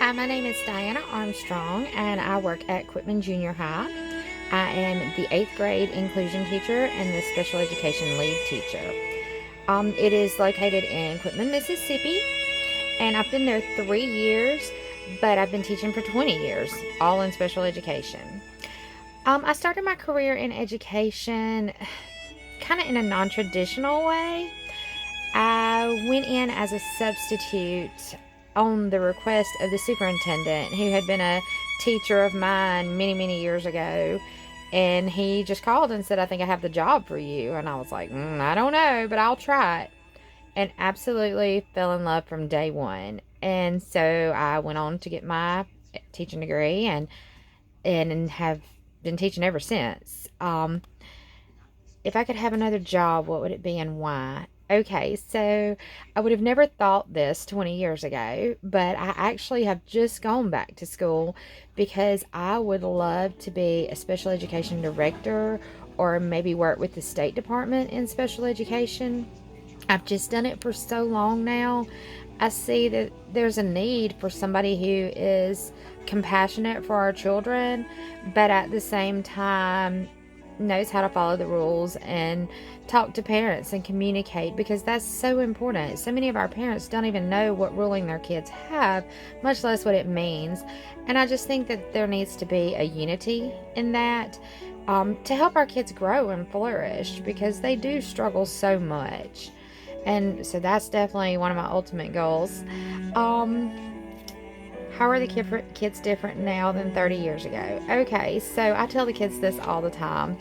Hi, my name is Diana Armstrong, and I work at Quitman Junior High. I am the 8th grade inclusion teacher and the special education lead teacher. It is located in Quitman, Mississippi, and I've been there 3 years, but I've been teaching for 20 years, all in special education. I started my career in education kind of in a non traditional way. I went in as a substitute on the request of the superintendent, who had been a teacher of mine many, many years ago. And he just called and said, I think I have the job for you. And I was like, I don't know, but I'll try it. And absolutely fell in love from day one. And so I went on to get my teaching degree and have been teaching ever since. If I could have another job, what would it be and why? Okay, so I would have never thought this 20 years ago, but I actually have just gone back to school because I would love to be a special education director or maybe work with the State Department in special education. I've just done it for so long now. I see that there's a need for somebody who is compassionate for our children, but at the same time knows how to follow the rules and talk to parents and communicate, because that's so important. So many of our parents don't even know what ruling their kids have, much less what it means. And I just think that there needs to be a unity in that, to help our kids grow and flourish, because they do struggle so much. And so that's definitely one of my ultimate goals. How are the kids different now than 30 years ago? Okay, so I tell the kids this all the time.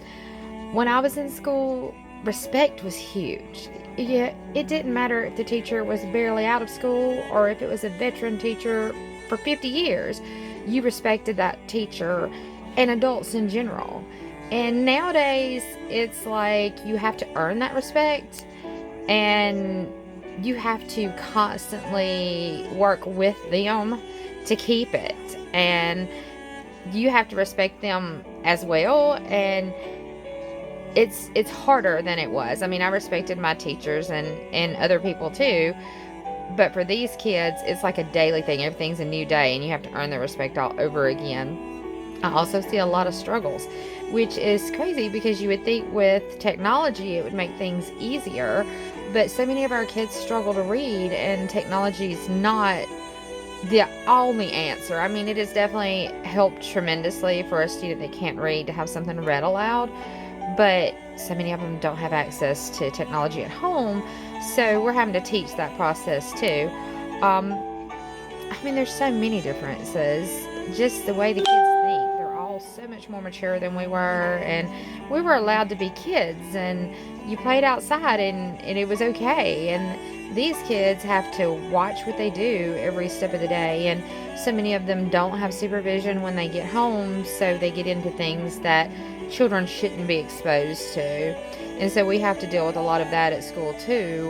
When I was in school, respect was huge. Yeah, it didn't matter if the teacher was barely out of school or if it was a veteran teacher for 50 years. You respected that teacher and adults in general. And nowadays, it's like you have to earn that respect, and you have to constantly work with them to keep it, and you have to respect them as well. And it's harder than it was. I mean, I respected my teachers and other people too, but for these kids it's like a daily thing. Everything's a new day and you have to earn their respect all over again. I also see a lot of struggles, which is crazy because you would think with technology it would make things easier, but so many of our kids struggle to read, and technology is not the only answer. I mean, it has definitely helped tremendously for a student that can't read to have something read aloud, but so many of them don't have access to technology at home, so we're having to teach that process too. I mean, there's so many differences, just the way the kids think. They're all so much more mature than we were, and we were allowed to be kids, and you played outside, and it was okay. And these kids have to watch what they do every step of the day, and so many of them don't have supervision when they get home, so they get into things that children shouldn't be exposed to. And so we have to deal with a lot of that at school too.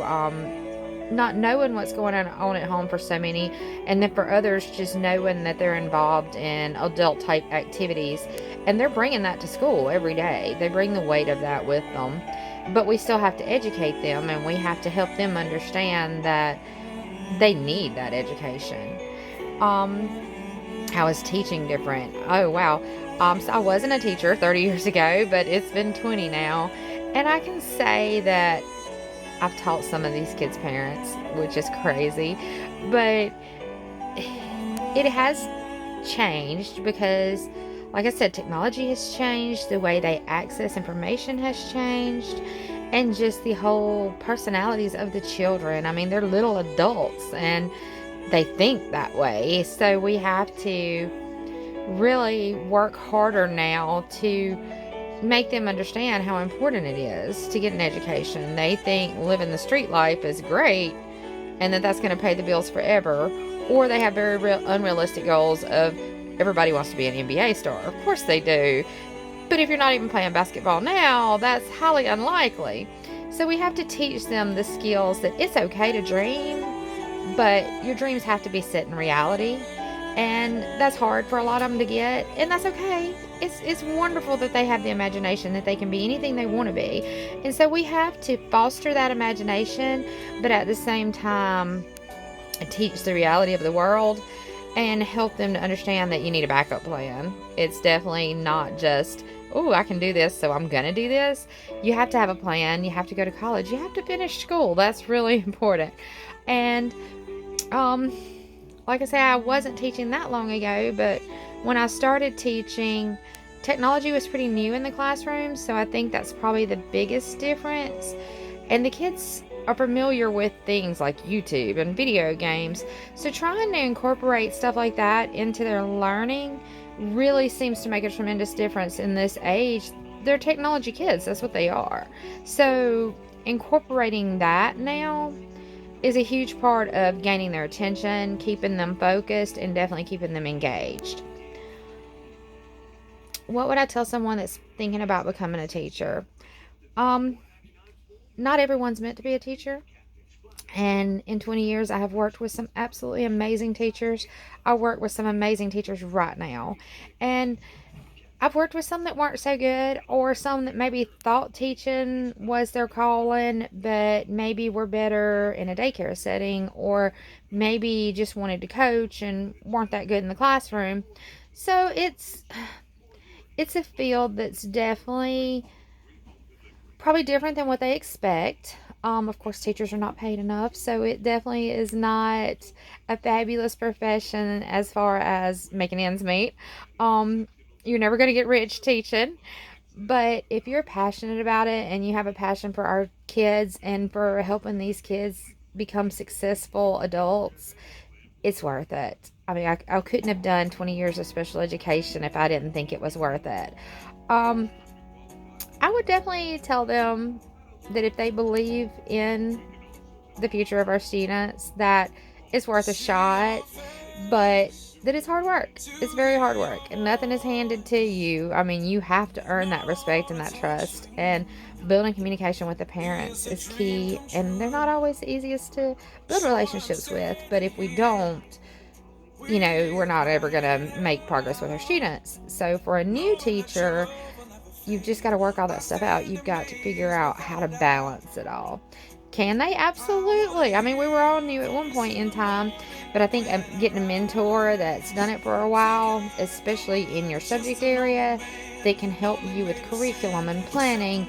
Not knowing what's going on at home for so many, and then for others just knowing that they're involved in adult type activities, and they're bringing that to school every day. They bring the weight of that with them, but we still have to educate them, and we have to help them understand that they need that education. How is teaching different? Oh wow. So I wasn't a teacher 30 years ago, but it's been 20 now, and I can say that I've taught some of these kids' parents, which is crazy, but it has changed because, like I said, technology has changed, the way they access information has changed, and just the whole personalities of the children. I mean, they're little adults and they think that way, so we have to really work harder now to make them understand how important it is to get an education. They think living the street life is great and that that's going to pay the bills forever, or they have very unrealistic goals of everybody wants to be an NBA star. Of course they do, but if you're not even playing basketball now, that's highly unlikely. So we have to teach them the skills that it's okay to dream, but your dreams have to be set in reality. And that's hard for a lot of them to get, and that's okay. It's wonderful that they have the imagination, that they can be anything they want to be. And so we have to foster that imagination, but at the same time teach the reality of the world. and help them to understand that you need a backup plan. It's definitely not just, oh, I can do this, so I'm going to do this. You have to have a plan. You have to go to college. You have to finish school. That's really important. And, like I say, I wasn't teaching that long ago, but when I started teaching, technology was pretty new in the classroom, so I think that's probably the biggest difference. And the kids are familiar with things like YouTube and video games, so trying to incorporate stuff like that into their learning really seems to make a tremendous difference in this age. They're technology kids, that's what they are. So incorporating that now is a huge part of gaining their attention, keeping them focused, and definitely keeping them engaged. What would I tell someone that's thinking about becoming a teacher? Not everyone's meant to be a teacher. And in 20 years, I have worked with some absolutely amazing teachers. I work with some amazing teachers right now. And I've worked with some that weren't so good, or some that maybe thought teaching was their calling, but maybe were better in a daycare setting, or maybe just wanted to coach and weren't that good in the classroom. So it's a field that's definitely probably different than what they expect. Of course, teachers are not paid enough, so it definitely is not a fabulous profession as far as making ends meet. You're never going to get rich teaching, but if you're passionate about it and you have a passion for our kids and for helping these kids become successful adults, it's worth it. I mean, I couldn't have done 20 years of special education if I didn't think it was worth it. I would definitely tell them that if they believe in the future of our students, that it's worth a shot, but that it's hard work. It's very hard work, and nothing is handed to you. I mean, you have to earn that respect and that trust, and building communication with the parents is key, and they're not always the easiest to build relationships with, but if we don't, we're not ever going to make progress with our students. So for a new teacher, you've just got to work all that stuff out. You've got to figure out how to balance it all. Can they? Absolutely. I mean, we were all new at one point in time, but I think getting a mentor that's done it for a while, especially in your subject area, that can help you with curriculum and planning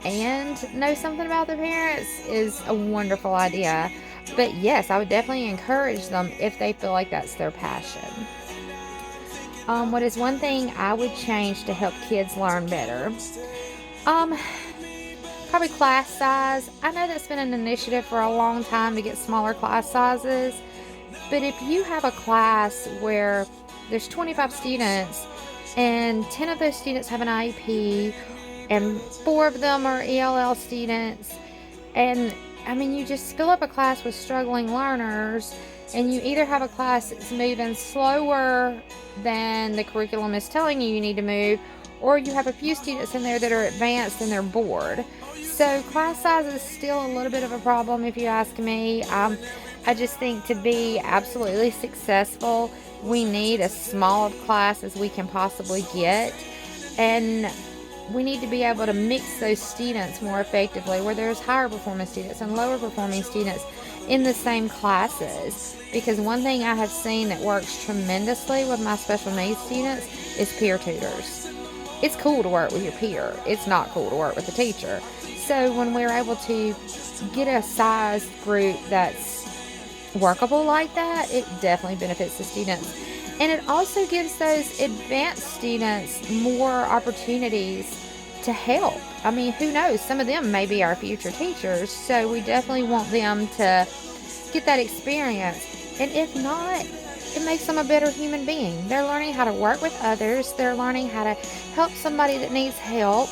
and know something about the parents is a wonderful idea. But yes, I would definitely encourage them if they feel like that's their passion. What is one thing I would change to help kids learn better? Probably class size. I know that's been an initiative for a long time to get smaller class sizes, but if you have a class where there's 25 students and 10 of those students have an IEP and 4 of them are ELL students, and I mean, you just fill up a class with struggling learners, and you either have a class that's moving slower than the curriculum is telling you need to move, or you have a few students in there that are advanced and they're bored. So class size is still a little bit of a problem if you ask me. I just think to be absolutely successful, we need as small of class as we can possibly get, and we need to be able to mix those students more effectively, where there's higher performing students and lower performing students in the same classes. Because one thing I have seen that works tremendously with my special needs students is peer tutors. It's cool to work with your peer. It's not cool to work with the teacher. So when we're able to get a sized group that's workable like that, it definitely benefits the students. And it also gives those advanced students more opportunities to help. I mean, who knows? Some of them may be our future teachers, so we definitely want them to get that experience. And if not, it makes them a better human being. They're learning how to work with others. They're learning how to help somebody that needs help.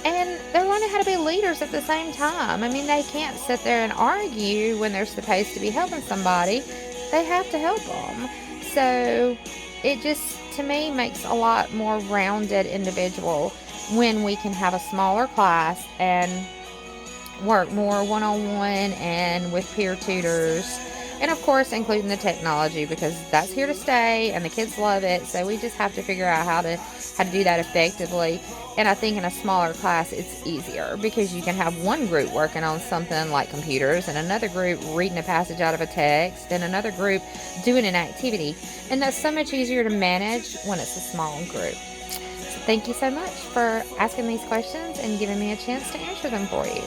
And they're learning how to be leaders at the same time. I mean, they can't sit there and argue when they're supposed to be helping somebody. They have to help them. So it just, to me, makes a lot more rounded individual when we can have a smaller class and work more one-on-one and with peer tutors And of course, including the technology, because that's here to stay and the kids love it. So we just have to figure out how to do that effectively. And I think in a smaller class, it's easier because you can have one group working on something like computers and another group reading a passage out of a text and another group doing an activity. And that's so much easier to manage when it's a small group. So thank you so much for asking these questions and giving me a chance to answer them for you.